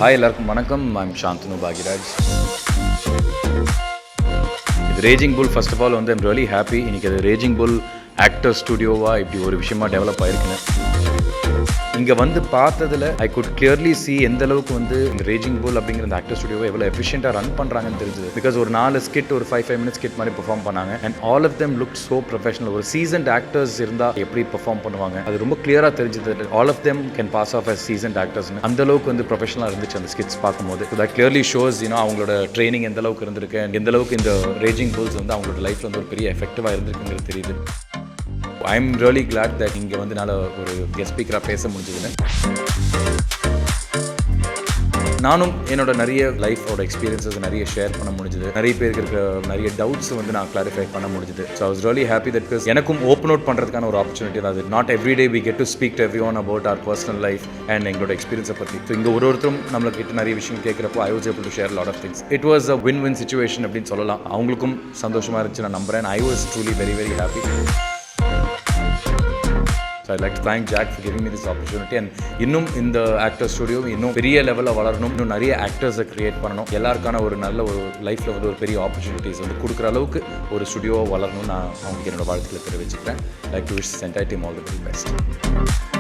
Hi, எல்லாருக்கும் வணக்கம். I'm Shanthanu, Bhagyaraj. இது raging bull first of all I'm really happy. இன்னைக்கு அது ரேஜிங் புல் ஆக்டர் ஸ்டுடியோவாக இப்படி ஒரு விஷயமா டெவலப் ஆயிருக்குன்னு இங்கே பார்த்ததில் ஐ குட் கிளியர்லி சி எந்த அளவுக்கு இந்த ரேஜிங் புல் அப்படிங்கிற அந்த ஆக்டர் ஸ்டுடியோவை எவ்வளோ எஃபிஷியண்டாக ரன் பண்ணுறாங்கன்னு தெரிஞ்சது. பிகாஸ் ஒரு 4 ஸ்கிட் ஒரு 5 minutes ஸ்கிட் மாதிரி பெர்ஃபார்ம் பண்ணாங்க. And all of them look so professional. ஒரு சீசன்ட் ஆக்டர்ஸ் இருந்தால் எப்படி பெர்ஃபார்ம் பண்ணுவாங்க அது ரொம்ப கிளியராக தெரிஞ்சது. All of them can pass off as seasoned ஆக்டர்ஸ்னு அந்த அளவுக்கு ப்ரொஃபஷனலாக இருந்துச்சு அந்த ஸ்கிட்ஸ் பார்க்கும்போது. தட் கிளியர்லி ஷோஸ் அவங்களோட ட்ரைனிங் எந்த அளவுக்கு இருந்திருக்கு, எந்த அளவுக்கு இந்த ரேஜிங் புல்ஸ் அவங்களோட லைஃப்பில் ஒரு பெரிய எஃபெக்டிவாக இருந்திருக்குங்கிறது தெரியுது. I'm really glad that இங்கே என்னால் ஒரு கெஸ்ட் ஸ்பீக்கராக பேச முடிஞ்சதுன்னு. நானும் என்னோட நிறைய லைஃபோட எக்ஸ்பீரியன்ஸஸ் நிறைய ஷேர் பண்ண முடிஞ்சது. நிறைய பேருக்கு இருக்கிற நிறைய டவுட்ஸ் நான் கிளாரிஃபை பண்ண முடிஞ்சது. So I was really happy that because எனக்கும் ஓப்பன் அவுட் பண்ணுறதுக்கான ஒரு ஆப்பர்ச்சுனிட்டி தான் அது. Not every day we get to speak to everyone about our personal life and எங்களோட எக்ஸ்பீரியன்ஸை பற்றி. ஸோ இங்கே ஒருத்தரும் நம்மளுக்கிட்ட நிறைய விஷயம் கேட்குறப்போ I was able to share a lot of things. It was a win-win situation அப்படின்னு சொல்லலாம். அவங்களுக்கும் சந்தோஷமாக இருந்துச்சு நான் நம்புகிறேன். I was truly very very happy. So I'd like to thank Jack for giving me this opportunity. And இன்னும் இந்த actor studio இன்னும் பெரிய லெவலில் வளரணும், இன்னும் நிறைய ஆக்டர்ஸை க்ரியேட் பண்ணணும், எல்லாருக்கான ஒரு நல்ல ஒரு லைஃப்பில் ஒரு பெரிய ஆப்பர்ச்சுனிட்டிஸ் கொடுக்குற அளவுக்கு ஒரு ஸ்டுடியோவை வளரணும்னு நான் அவங்களுக்கு என்னோட வாழ்க்கையில் தெரிவிச்சுக்கிறேன். Like to wish entire team all the very best.